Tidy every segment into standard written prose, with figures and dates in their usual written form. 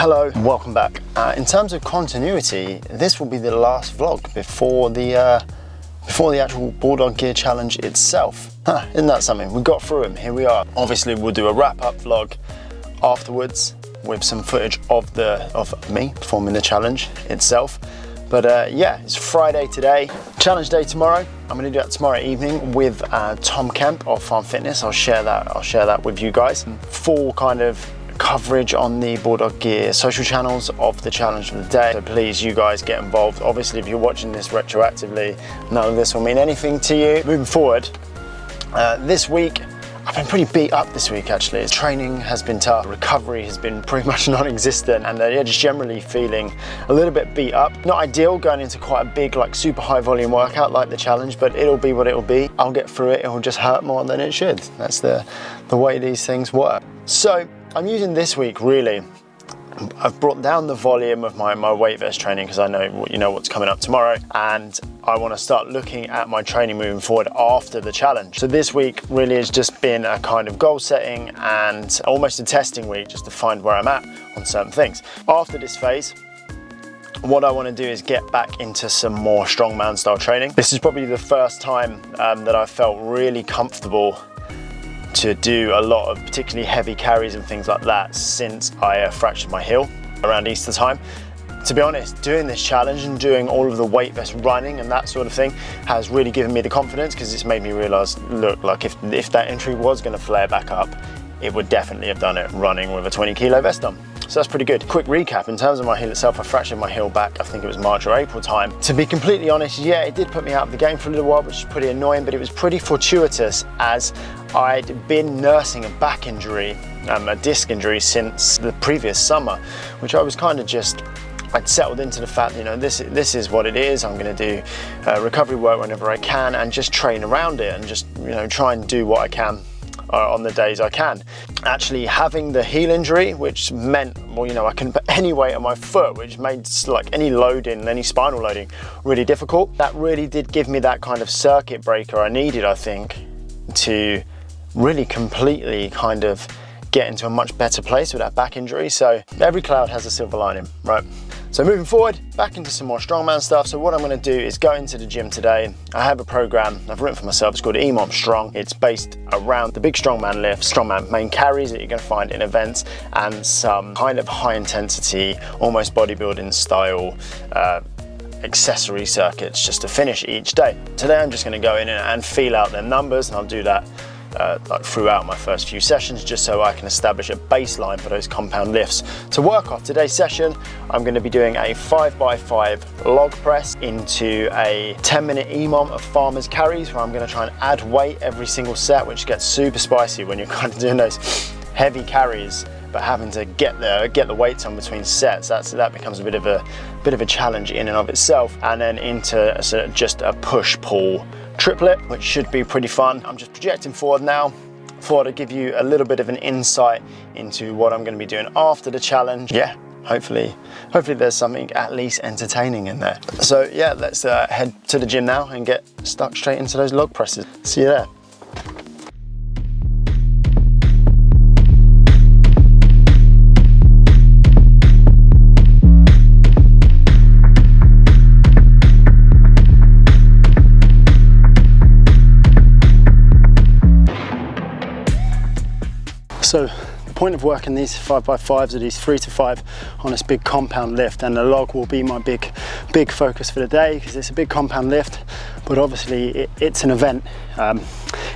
Hello, welcome back. In terms of continuity, this will be the last vlog before the actual Bulldog Gear challenge itself. Isn't that something? We got through them, here we are. Obviously we'll do a wrap-up vlog afterwards with some footage of me performing the challenge itself. But yeah, it's Friday today, challenge day tomorrow. I'm gonna do that tomorrow evening with Tom Kemp of Farm Fitness. I'll share that with you guys. Full kind of coverage on the Bulldog Gear social channels of the challenge of the day. So please, you guys get involved. Obviously, if you're watching this retroactively, none of this will mean anything to you. Moving forward, this week, I've been pretty beat up this week actually. Training has been tough, recovery has been pretty much non-existent, and yeah, just generally feeling a little bit beat up. Not ideal going into quite a big, like super high volume workout like the challenge, but it'll be what it'll be. I'll get through it, it'll just hurt more than it should. That's the way these things work. So I'm using this week really, I've brought down the volume of my weight vest training because I know what's coming up tomorrow, and I want to start looking at my training moving forward after the challenge. So this week really has just been a kind of goal setting and almost a testing week just to find where I'm at on certain things. After this phase, what I want to do is get back into some more strongman style training. This is probably the first time that I felt really comfortable to do a lot of particularly heavy carries and things like that since I fractured my heel around Easter time. To be honest, doing this challenge and doing all of the weight vest running and that sort of thing has really given me the confidence, because it's made me realise, look, like if that injury was going to flare back up, it would definitely have done it running with a 20 kilo vest on. So that's pretty good. Quick recap, in terms of my heel itself, I fractured my heel back, I think it was March or April time. To be completely honest, yeah, it did put me out of the game for a little while, which is pretty annoying, but it was pretty fortuitous as I'd been nursing a back injury, a disc injury since the previous summer, which I was kind of just, I'd settled into the fact, this is what it is. I'm gonna do recovery work whenever I can and just train around it and just, try and do what I can on the days I can. Actually having the heel injury, which meant, well, I couldn't put any weight on my foot, which made like any loading, any spinal loading really difficult. That really did give me that kind of circuit breaker I needed, I think, to really completely kind of get into a much better place with that back injury. So every cloud has a silver lining, right? So moving forward, back into some more strongman stuff. So what I'm gonna do is go into the gym today. I have a program I've written for myself, it's called EMOM Strong. It's based around the big strongman lifts, strongman main carries that you're gonna find in events, and some kind of high intensity, almost bodybuilding style accessory circuits just to finish each day. Today I'm just gonna go in and feel out their numbers, and I'll do that like throughout my first few sessions, just so I can establish a baseline for those compound lifts to work off. Today's session, I'm going to be doing a 5x5 log press into a 10-minute EMOM of farmers carries, where I'm going to try and add weight every single set, which gets super spicy when you're kind of doing those heavy carries but having to get the weights on between sets. That becomes a bit of a challenge in and of itself. And then into just a push-pull triplet, which should be pretty fun. I'm just projecting forward now. Thought I'd give you a little bit of an insight into what I'm going to be doing after the challenge. Yeah, hopefully there's something at least entertaining in there. So yeah, let's head to the gym now and get stuck straight into those log presses. See you there. So the point of working these 5x5s are these 3 to 5 on this big compound lift, and the log will be my big focus for the day, because it's a big compound lift, but obviously it's an event.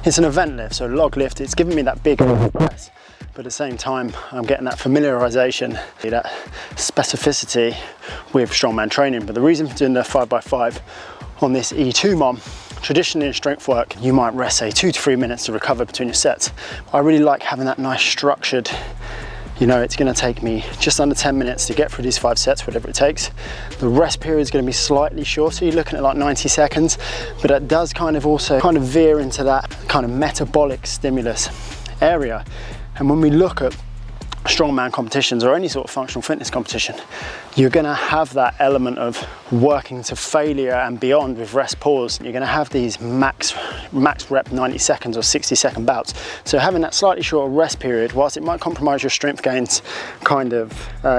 It's an event lift, so log lift, it's giving me that big press, but at the same time I'm getting that familiarization, that specificity with strongman training. But the reason for doing the 5x5 on this E2 mom, traditionally in strength work, you might rest, say, 2 to 3 minutes to recover between your sets. I really like having that nice structured, it's gonna take me just under 10 minutes to get through these 5 sets, whatever it takes. The rest period is gonna be slightly shorter, you're looking at like 90 seconds, but it does kind of also veer into that kind of metabolic stimulus area. And when we look at strongman competitions or any sort of functional fitness competition, you're going to have that element of working to failure and beyond with rest pause. You're going to have these max rep 90 seconds or 60-second bouts. So having that slightly shorter rest period, whilst it might compromise your strength gains kind of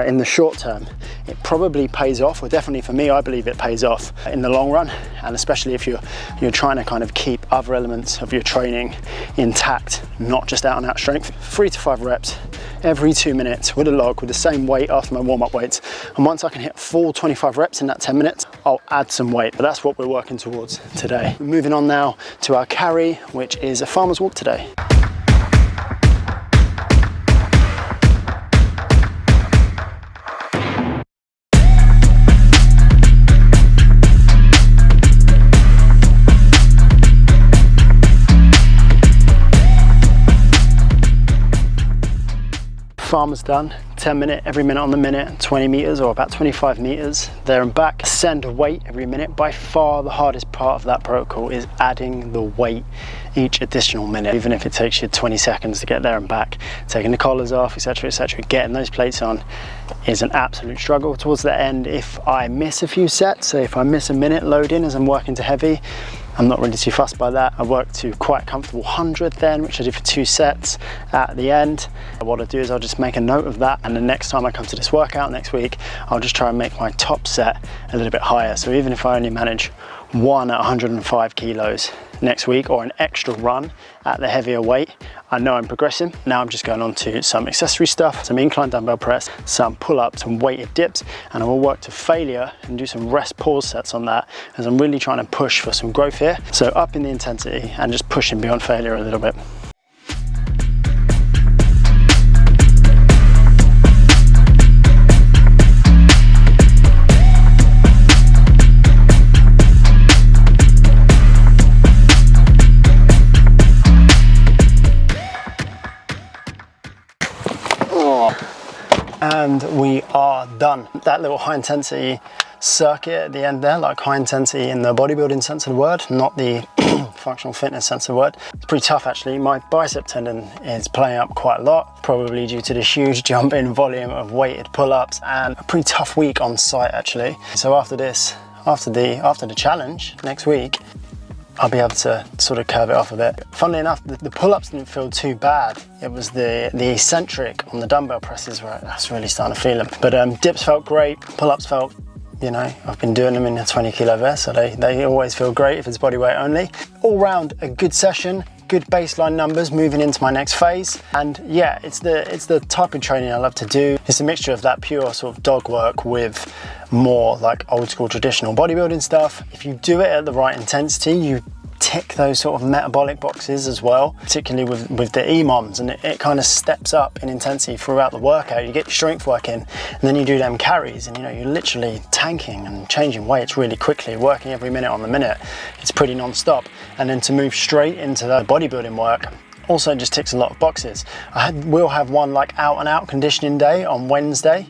in the short term, it probably pays off, or definitely for me, I believe it pays off in the long run. And especially if you're trying to kind of keep other elements of your training intact, not just out and out strength. 3 to 5 reps every 2 minutes with a log with the same weight after my warm-up weights. And once I can hit full 25 reps in that 10 minutes, I'll add some weight. But that's what we're working towards today. Moving on now to our carry, which is a farmer's walk today. Farmer's done, 10 minute, every minute on the minute, 20 meters or about 25 meters there and back. Send a weight every minute. By far the hardest part of that protocol is adding the weight each additional minute, even if it takes you 20 seconds to get there and back. Taking the collars off, etc, etc, getting those plates on is an absolute struggle. Towards the end, if I miss a few sets, so if I miss a minute loading as I'm working to heavy, I'm not really too fussed by that. I work to quite a comfortable 100 then, which I do for 2 sets at the end. What I do is I'll just make a note of that, and the next time I come to this workout next week, I'll just try and make my top set a little bit higher. So even if I only manage one at 105 kilos next week, or an extra run at the heavier weight, I know I'm progressing. Now I'm just going on to some accessory stuff, some incline dumbbell press, some pull-ups, some weighted dips, and I will work to failure and do some rest pause sets on that, as I'm really trying to push for some growth here. So up in the intensity and just pushing beyond failure a little bit. And we are done. That little high intensity circuit at the end there, like high intensity in the bodybuilding sense of the word, not the functional fitness sense of the word. It's pretty tough actually. My bicep tendon is playing up quite a lot, probably due to the huge jump in volume of weighted pull-ups, and a pretty tough week on site actually. So after this, after the challenge next week, I'll be able to sort of curve it off a bit. Funnily enough, the pull-ups didn't feel too bad. It was the eccentric on the dumbbell presses where that's really starting to feel them. But dips felt great, pull-ups felt, you know, I've been doing them in a 20 kilo vest, so they always feel great if it's body weight only. All round a good session, good baseline numbers moving into my next phase. And yeah, it's the type of training I love to do. It's a mixture of that pure sort of dog work with more like old school traditional bodybuilding stuff. If you do it at the right intensity, you tick those sort of metabolic boxes as well, particularly with the EMOMs, and it kind of steps up in intensity throughout the workout. You get your strength work in, and then you do them carries, and you know, you're literally tanking and changing weights really quickly, working every minute on the minute. It's pretty non-stop. And then to move straight into the bodybuilding work also just ticks a lot of boxes. We'll have one like out and out conditioning day on Wednesday,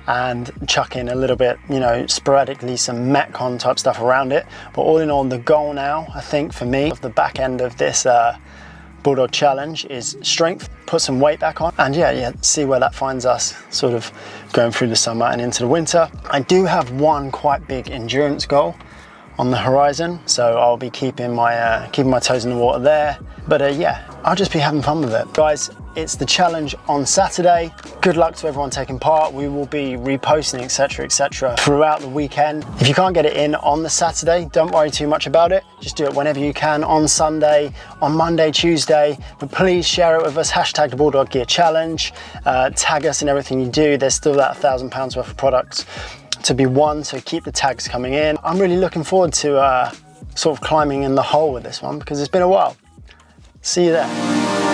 and chuck in a little bit, you know, sporadically some Metcon type stuff around it. But all in all, the goal now, I think for me, of the back end of this Bulldog challenge is strength, put some weight back on, and yeah, see where that finds us sort of going through the summer and into the winter. I do have one quite big endurance goal on the horizon, so I'll be keeping my toes in the water there. But yeah, I'll just be having fun with it. Guys, it's the challenge on Saturday. Good luck to everyone taking part. We will be reposting, etc, throughout the weekend. If you can't get it in on the Saturday, don't worry too much about it. Just do it whenever you can, on Sunday, on Monday, Tuesday. But please share it with us, hashtag the Bulldog Gear Challenge. Tag us in everything you do. There's still that £1,000 worth of products to be won, so keep the tags coming in. I'm really looking forward to sort of climbing in the hole with this one, because it's been a while. See you there.